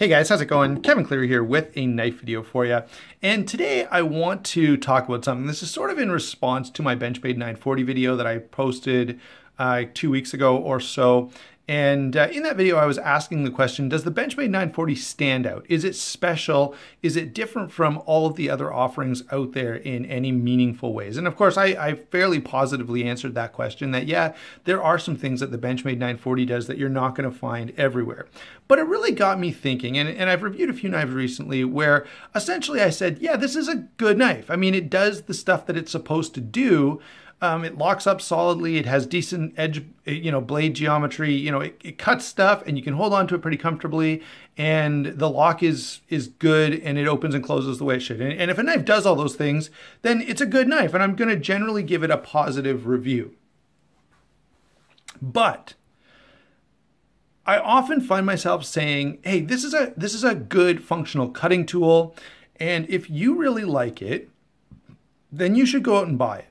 Hey guys, how's it going? Kevin Cleary here with a knife video for you. And today I want to talk about something. This is sort of in response to my Benchmade 940 video that I posted 2 weeks ago or so. And in that video, I was asking the question, does the Benchmade 940 stand out? Is it special? Is it different from all of the other offerings out there in any meaningful ways? And of course, I fairly positively answered that question that, yeah, there are some things that the Benchmade 940 does that you're not going to find everywhere. But it really got me thinking, and I've reviewed a few knives recently where essentially I said, yeah, this is a good knife. I mean, it does the stuff that it's supposed to do. It locks up solidly. It has decent edge, blade geometry. It cuts stuff and you can hold on to it pretty comfortably. And the lock is good and it opens and closes the way it should. And if a knife does all those things, then it's a good knife. And I'm going to generally give it a positive review. But I often find myself saying, hey, this is a good functional cutting tool. And if you really like it, then you should go out and buy it.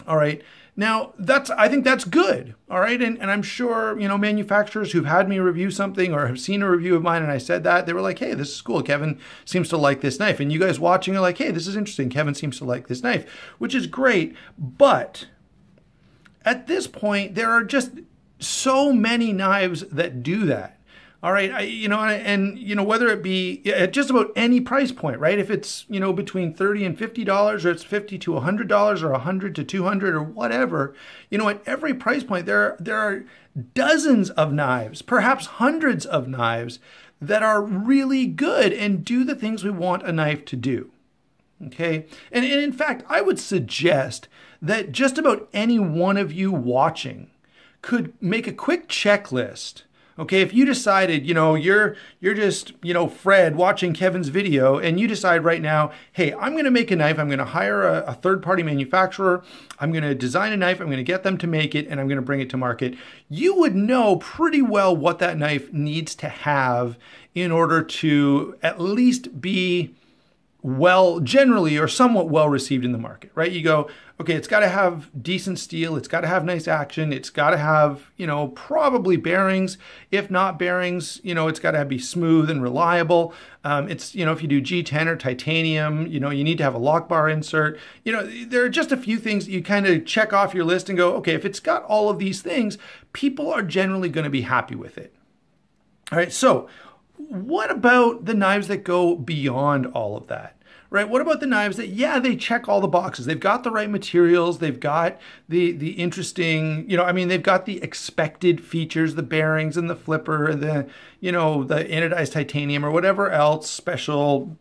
All right. Now I think that's good. All right. And I'm sure, manufacturers who've had me review something or have seen a review of mine and I said that, they were like, hey, this is cool. Kevin seems to like this knife. And you guys watching are like, hey, this is interesting. Kevin seems to like this knife, which is great. But at this point, there are just so many knives that do that. All right, whether it be at just about any price point, right? If it's, between $30 and $50, or it's $50 to $100, or $100 to $200, or whatever, at every price point, there are dozens of knives, perhaps hundreds of knives that are really good and do the things we want a knife to do. Okay, and in fact, I would suggest that just about any one of you watching could make a quick checklist. Okay, if you decided, you're just, Fred watching Kevin's video and you decide right now, hey, I'm going to make a knife. I'm going to hire a third-party manufacturer. I'm going to design a knife. I'm going to get them to make it and I'm going to bring it to market. You would know pretty well what that knife needs to have in order to at least be generally or somewhat well received in the market, right? You go, okay, it's got to have decent steel. It's got to have nice action. It's got to have, probably bearings. If not bearings, it's got to be smooth and reliable. If you do G10 or titanium, you need to have a lock bar insert. There are just a few things that you kind of check off your list and go, okay, if it's got all of these things, people are generally going to be happy with it. All right, so what about the knives that go beyond all of that? Right? What about the knives that, yeah, they check all the boxes. They've got the right materials. They've got the interesting, they've got the expected features, the bearings and the flipper, the anodized titanium or whatever else special.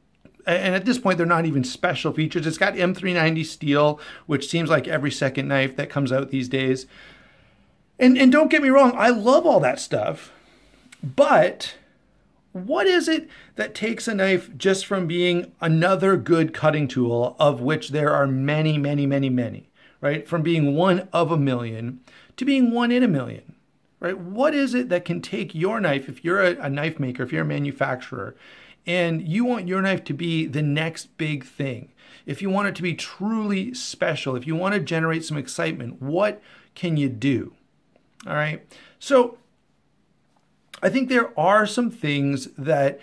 And at this point, they're not even special features. It's got M390 steel, which seems like every second knife that comes out these days. And don't get me wrong, I love all that stuff, but what is it that takes a knife just from being another good cutting tool, of which there are many, many, many, many, right? From being one of a million to being one in a million, right? What is it that can take your knife, if you're a knife maker, if you're a manufacturer, and you want your knife to be the next big thing, if you want it to be truly special, if you want to generate some excitement, what can you do? All right. So I think there are some things that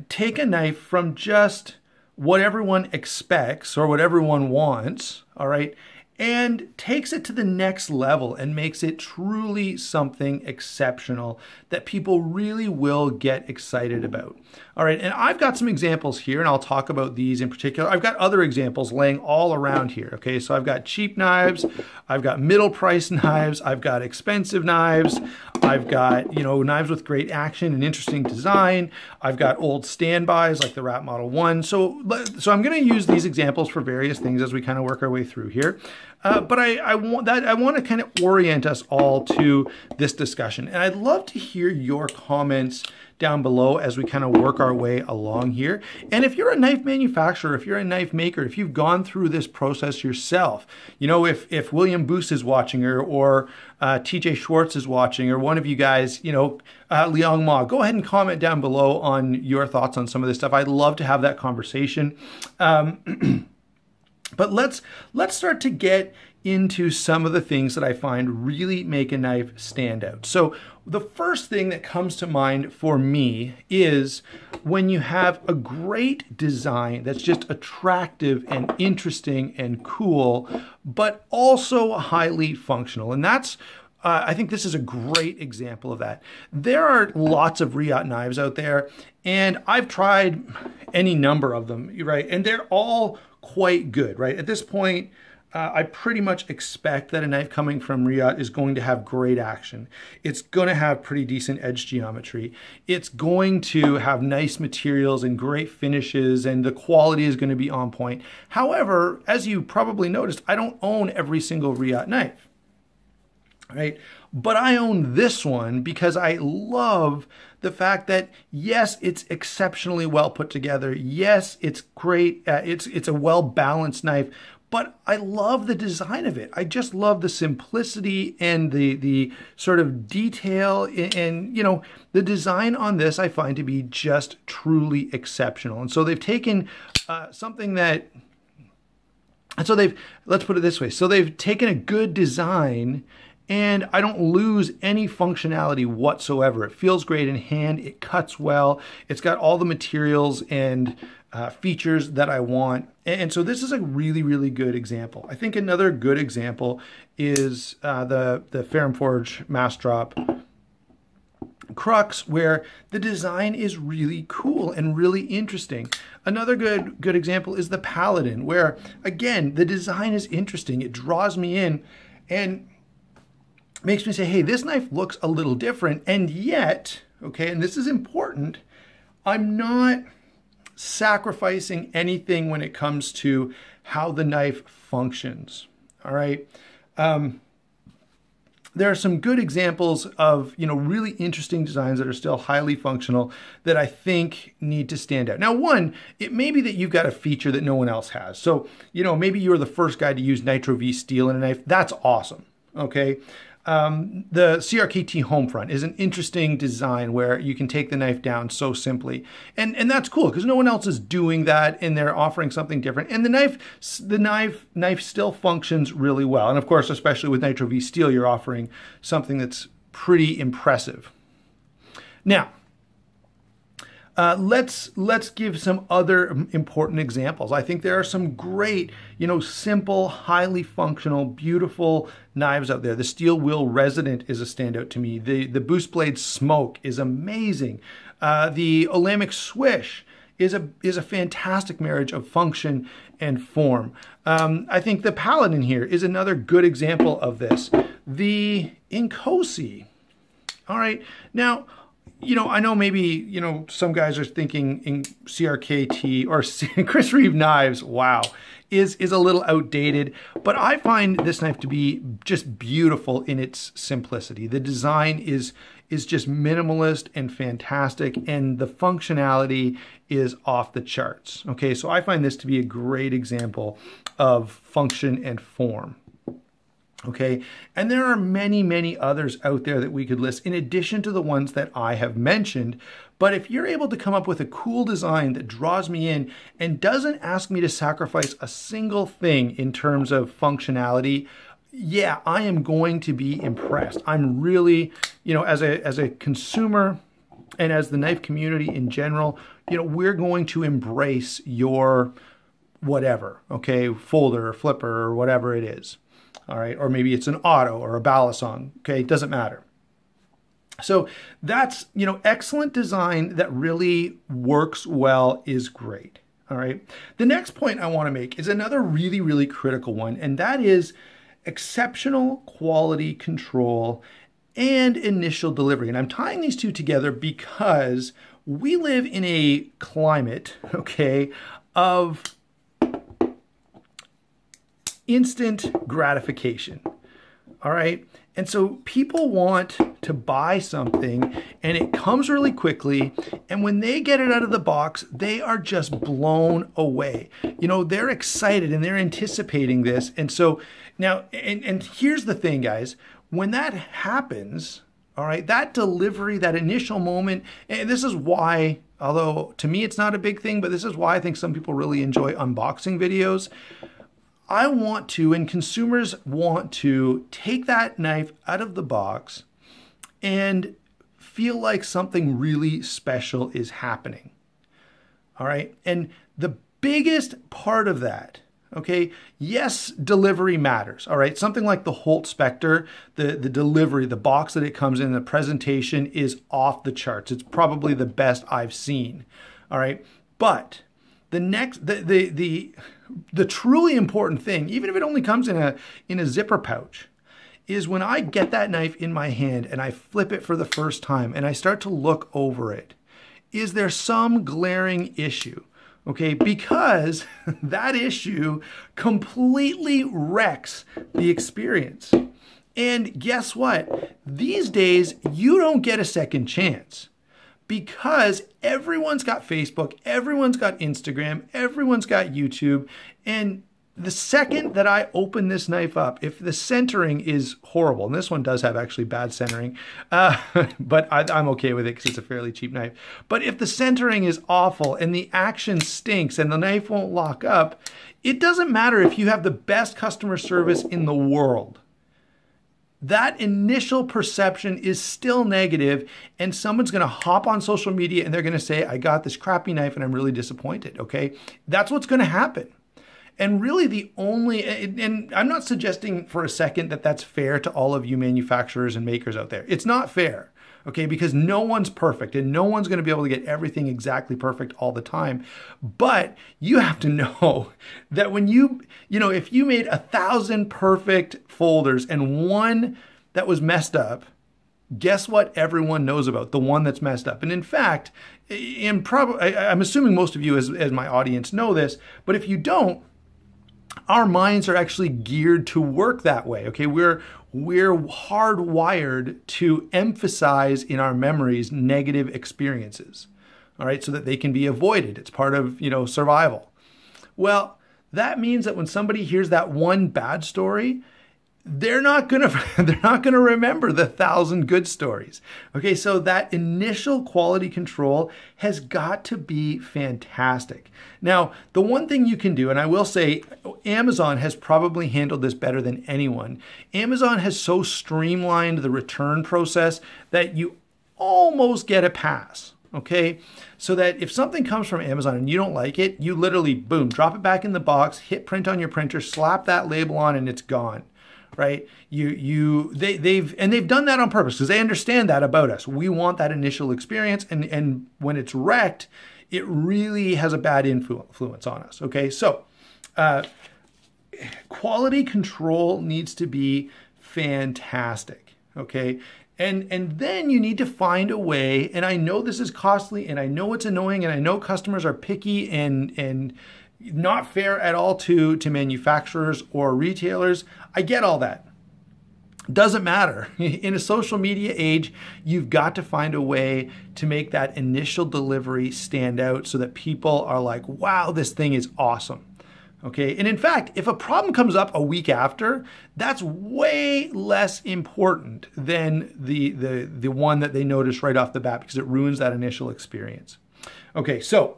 take a knife from just what everyone expects or what everyone wants, all right, and takes it to the next level and makes it truly something exceptional that people really will get excited about. All right, and I've got some examples here, and I'll talk about these in particular. I've got other examples laying all around here, okay? So I've got cheap knives, I've got middle-priced knives, I've got expensive knives, I've got, knives with great action and interesting design. I've got old standbys like the Rat Model 1. So I'm going to use these examples for various things as we kind of work our way through here. But I want to kind of orient us all to this discussion. And I'd love to hear your comments down below as we kind of work our way along here. And if you're a knife manufacturer, if you're a knife maker, if you've gone through this process yourself, if William Boos is watching or TJ Schwartz is watching, or one of you guys, Liang Ma, go ahead and comment down below on your thoughts on some of this stuff. I'd love to have that conversation. But let's start to get into some of the things that I find really make a knife stand out. So the first thing that comes to mind for me is when you have a great design that's just attractive and interesting and cool, but also highly functional. And that's I think this is a great example of that. There are lots of Reate knives out there, and I've tried any number of them, right? And they're all quite good, right? At this point, I pretty much expect that a knife coming from Reate is going to have great action. It's going to have pretty decent edge geometry. It's going to have nice materials and great finishes, and the quality is going to be on point. However, as you probably noticed, I don't own every single Reate knife. Right? But I own this one because I love the fact that, yes, it's exceptionally well put together. Yes, it's great. It's a well-balanced knife, but I love the design of it. I just love the simplicity and the sort of detail, and you know, the design on this I find to be just truly exceptional. And so they've taken something that, and so let's put it this way. So they've taken a good design, and I don't lose any functionality whatsoever. It feels great in hand. It cuts well. It's got all the materials and features that I want. And so this is a really, really good example. I think another good example is the Ferrum Forge Massdrop Crux, where the design is really cool and really interesting. Another good example is the Paladin, where again, the design is interesting. It draws me in and makes me say, hey, this knife looks a little different, and yet, okay, and this is important, I'm not sacrificing anything when it comes to how the knife functions, all right? There are some good examples of, you know, really interesting designs that are still highly functional that I think need to stand out. Now, one, it may be that you've got a feature that no one else has. So, you know, maybe you're the first guy to use Nitro V steel in a knife. That's awesome, okay? The CRKT Homefront is an interesting design where you can take the knife down so simply. And that's cool because no one else is doing that, and they're offering something different. And the knife still functions really well. And of course, especially with Nitro V steel, you're offering something that's pretty impressive. Now, let's give some other important examples. I think there are some great, you know, simple, highly functional, beautiful knives out there. The Steel Wheel Resident is a standout to me. The Boost Blade Smoke is amazing. The Olamic Swish is a fantastic marriage of function and form. I think the Paladin here is another good example of this. The Inkosi. All right, now, you know, I know maybe, you know, some guys are thinking in CRKT or Chris Reeve knives, wow, is a little outdated, but I find this knife to be just beautiful in its simplicity. The design is just minimalist and fantastic, and the functionality is off the charts. Okay, so I find this to be a great example of function and form. Okay, and there are many, many others out there that we could list in addition to the ones that I have mentioned. But if you're able to come up with a cool design that draws me in and doesn't ask me to sacrifice a single thing in terms of functionality, yeah, I am going to be impressed. I'm really, you know, as a consumer and as the knife community in general, you know, we're going to embrace your whatever, okay, folder or flipper or whatever it is. All right, or maybe it's an Otto or a Balisong, okay, it doesn't matter. So that's, you know, excellent design that really works well is great, all right? The next point I want to make is another really, really critical one, and that is exceptional quality control and initial delivery. And I'm tying these two together because we live in a climate, okay, of instant gratification, all right? And so people want to buy something and it comes really quickly, and when they get it out of the box, they are just blown away. You know, they're excited and they're anticipating this. And so now, and here's the thing, guys, when that happens, all right, that delivery, that initial moment, and this is why, although to me it's not a big thing, but this is why I think some people really enjoy unboxing videos. I want to, and consumers want to, take that knife out of the box and feel like something really special is happening. All right. And the biggest part of that, okay, yes, delivery matters. All right. Something like the Holt Spectre, the delivery, the box that it comes in, the presentation is off the charts. It's probably the best I've seen. All right. But the truly important thing, even if it only comes in a zipper pouch, is when I get that knife in my hand and I flip it for the first time and I start to look over it. Is there some glaring issue? Okay, because that issue completely wrecks the experience. And guess what? These days, you don't get a second chance because everyone's got Facebook, everyone's got Instagram, everyone's got YouTube, and the second that I open this knife up, if the centering is horrible, and this one does have actually bad centering, but I'm okay with it because it's a fairly cheap knife. But if the centering is awful and the action stinks and the knife won't lock up, it doesn't matter if you have the best customer service in the world. That initial perception is still negative, and someone's going to hop on social media and they're going to say, I got this crappy knife and I'm really disappointed, okay? That's what's going to happen. And really the only, and I'm not suggesting for a second that that's fair to all of you manufacturers and makers out there. It's not fair, okay? Because no one's perfect and no one's going to be able to get everything exactly perfect all the time. But you have to know that when if you made 1,000 perfect folders and one that was messed up, guess what everyone knows about? The one that's messed up. And in fact, I'm assuming most of you as my audience know this, but if you don't, our minds are actually geared to work that way. Okay, we're hardwired to emphasize in our memories negative experiences. All right, so that they can be avoided. It's part of survival. Well, that means that when somebody hears that one bad story, they're not gonna remember the 1,000 good stories. Okay, so that initial quality control has got to be fantastic. Now, the one thing you can do, and I will say Amazon has probably handled this better than anyone. Amazon has so streamlined the return process that you almost get a pass. Okay, so that if something comes from Amazon and you don't like it, you literally, boom, drop it back in the box, hit print on your printer, slap that label on, and it's gone. Right? They've done that on purpose because they understand that about us. We want that initial experience, and when it's wrecked, it really has a bad influence on us. Okay, so quality control needs to be fantastic. Okay, and then you need to find a way. And I know this is costly, and I know it's annoying, and I know customers are picky and not fair at all to manufacturers or retailers. I get all that. Doesn't matter. In a social media age, you've got to find a way to make that initial delivery stand out so that people are like, wow, this thing is awesome. Okay. And in fact, if a problem comes up a week after, that's way less important than the one that they notice right off the bat because it ruins that initial experience. Okay. So,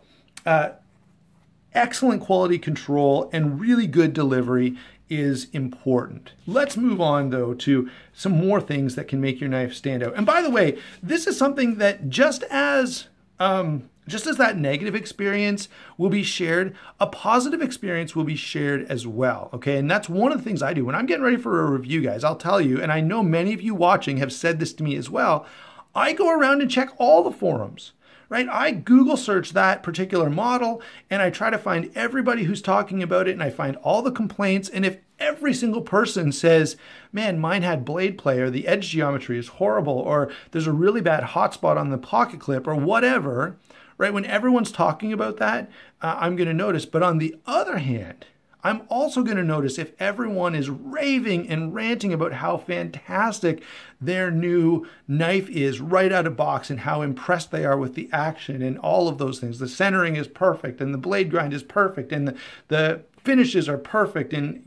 excellent quality control and really good delivery is important. Let's move on though to some more things that can make your knife stand out. And by the way, this is something that just as that negative experience will be shared, a positive experience will be shared as well. Okay, and that's one of the things I do when I'm getting ready for a review, guys. I'll tell you, and I know many of you watching have said this to me as well. I go around and check all the forums. Right? I Google search that particular model and I try to find everybody who's talking about it and I find all the complaints. And if every single person says, man, mine had blade play or the edge geometry is horrible or there's a really bad hotspot on the pocket clip or whatever, right? When everyone's talking about that, I'm going to notice. But on the other hand, I'm also going to notice if everyone is raving and ranting about how fantastic their new knife is right out of box and how impressed they are with the action and all of those things. The centering is perfect and the blade grind is perfect and the finishes are perfect. And,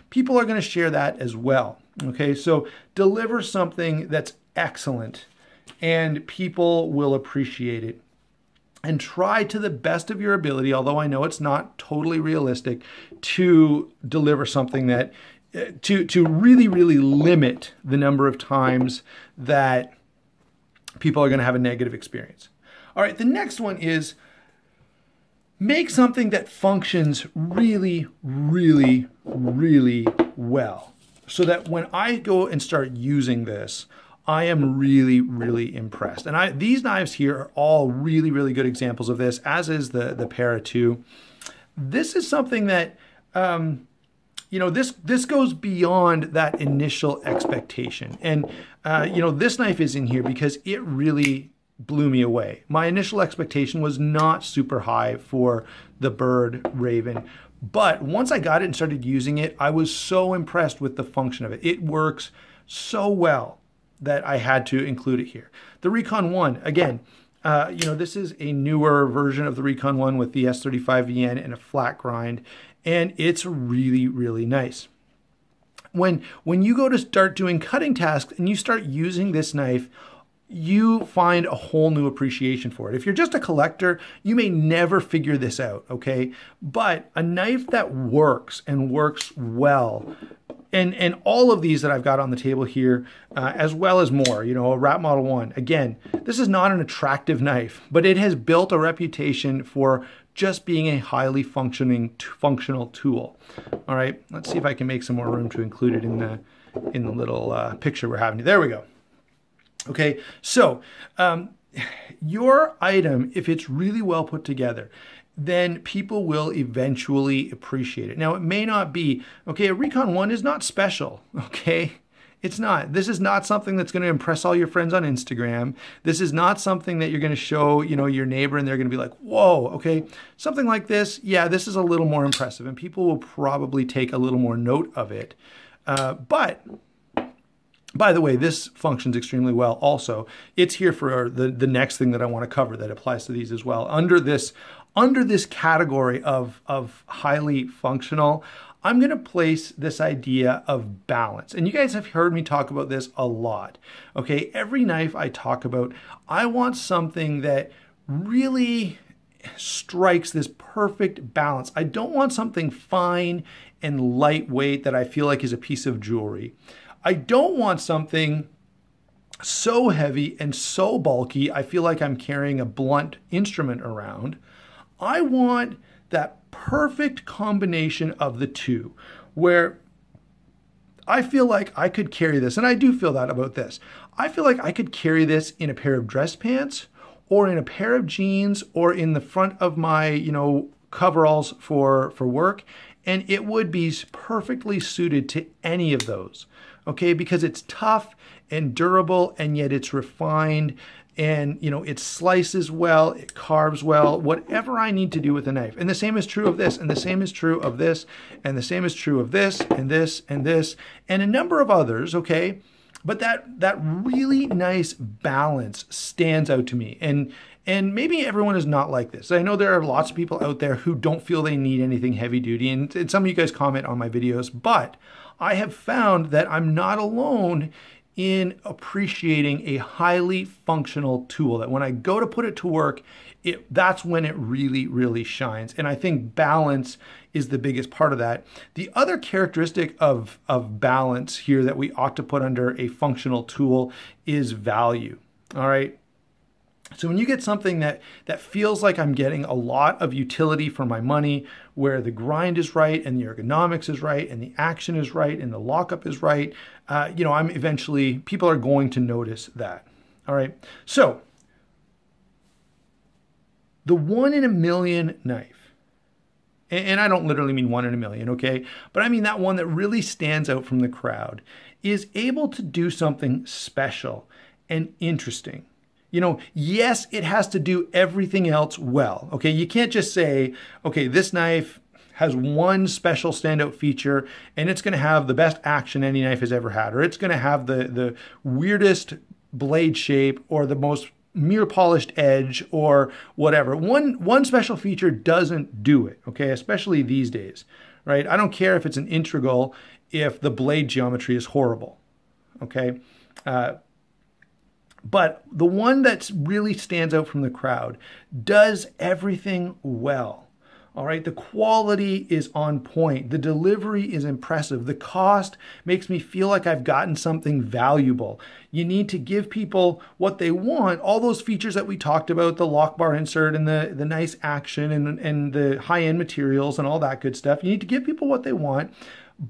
people are going to share that as well. Okay, so deliver something that's excellent and people will appreciate it. and try to the best of your ability, although I know it's not totally realistic, to deliver something that, to really, really limit the number of times that people are going to have a negative experience. All right, the next one is make something that functions really, really, really well, so that when I go and start using this, I am really, really impressed. And these knives here are all really, really good examples of this, as is the Para 2. This is something that, you know, this goes beyond that initial expectation. And, you know, this knife is in here because it really blew me away. My initial expectation was not super high for the Byrd Raven, but once I got it and started using it, I was so impressed with the function of it. It works so well that I had to include it here. The Recon One, again, you know, this is a newer version of the Recon One with the S35VN and a flat grind, and it's really, really nice. When you go to start doing cutting tasks and you start using this knife, you find a whole new appreciation for it. If you're just a collector, you may never figure this out, okay? But a knife that works and works well, and all of these that I've got on the table here, as well as more, you know, a Rat Model 1. Again, this is not an attractive knife, but it has built a reputation for just being a highly functional tool. All right, let's see if I can make some more room to include it in the little picture we're having. There we go. Okay, so your item, if it's really well put together, then people will eventually appreciate it. Now, it may not be, okay, a Recon One is not special, okay? It's not. This is not something that's going to impress all your friends on Instagram. This is not something that you're going to show, you know, your neighbor and they're going to be like, whoa, okay? Something like this, yeah, this is a little more impressive and people will probably take a little more note of it. But by the way, this functions extremely well also. It's here for the next thing that I want to cover that applies to these as well. Under this category of highly functional, I'm going to place this idea of balance. And you guys have heard me talk about this a lot. Okay, every knife I talk about, I want something that really strikes this perfect balance. I don't want something fine and lightweight that I feel like is a piece of jewelry. I don't want something so heavy and so bulky I feel like I'm carrying a blunt instrument around. I want that perfect combination of the two where I feel like I could carry this, and I do feel that about this. I feel like I could carry this in a pair of dress pants or in a pair of jeans or in the front of my, you know, coveralls for work, and it would be perfectly suited to any of those. Okay, because it's tough and durable, and yet it's refined, and you know, it slices well, it carves well, whatever I need to do with a knife. And the same is true of this, and the same is true of this, and the same is true of this, and this, and this, and a number of others, okay? But that really nice balance stands out to me. And maybe everyone is not like this. I know there are lots of people out there who don't feel they need anything heavy duty, and some of you guys comment on my videos, but I have found that I'm not alone in appreciating a highly functional tool, that when I go to put it to work, that's when it really, really shines. And I think balance is the biggest part of that. The other characteristic of balance here that we ought to put under a functional tool is value, all right? So when you get something that feels like I'm getting a lot of utility for my money, where the grind is right and the ergonomics is right and the action is right and the lockup is right, you know, people are going to notice that. All right. So the 1 in a million knife, and I don't literally mean 1 in a million, okay? But I mean that one that really stands out from the crowd, is able to do something special and interesting. You know, yes, it has to do everything else well, okay? You can't just say, okay, this knife has one special standout feature and it's gonna have the best action any knife has ever had, or it's gonna have the weirdest blade shape or the most mirror polished edge or whatever. One special feature doesn't do it, okay? Especially these days, right? I don't care if it's an integral if the blade geometry is horrible, okay? But the one that really stands out from the crowd does everything well. All right, the quality is on point. The delivery is impressive. The cost makes me feel like I've gotten something valuable. You need to give people what they want. All those features that we talked about, the lock bar insert and the nice action and the high-end materials and all that good stuff. You need to give people what they want,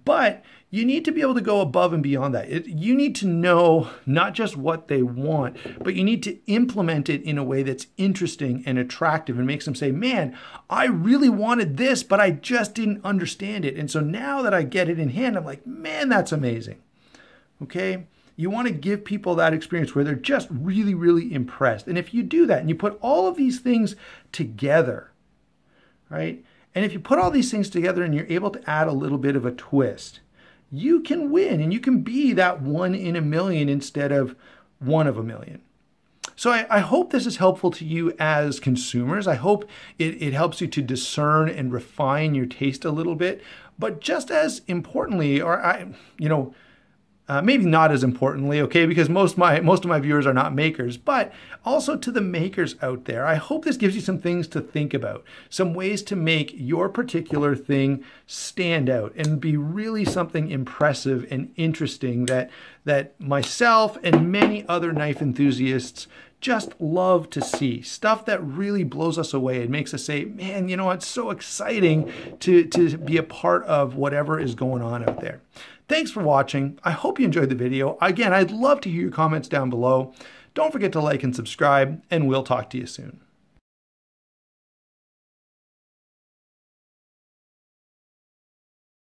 but you need to be able to go above and beyond that. You need to know not just what they want, but you need to implement it in a way that's interesting and attractive and makes them say, man, I really wanted this, but I just didn't understand it. And so now that I get it in hand, I'm like, man, that's amazing. Okay? You want to give people that experience where they're just really, really impressed. And if you do that and you put all of these things together, right? And if you put all these things together and you're able to add a little bit of a twist, you can win and you can be that 1 in a million instead of 1 of a million. So I hope this is helpful to you as consumers. I hope it helps you to discern and refine your taste a little bit. But just as importantly, maybe not as importantly, okay, because most of my viewers are not makers, but also to the makers out there, I hope this gives you some things to think about, some ways to make your particular thing stand out and be really something impressive and interesting that myself and many other knife enthusiasts just love to see. Stuff that really blows us away and makes us say, man, you know, it's so exciting to be a part of whatever is going on out there. Thanks for watching. I hope you enjoyed the video. Again, I'd love to hear your comments down below. Don't forget to like and subscribe, and we'll talk to you soon.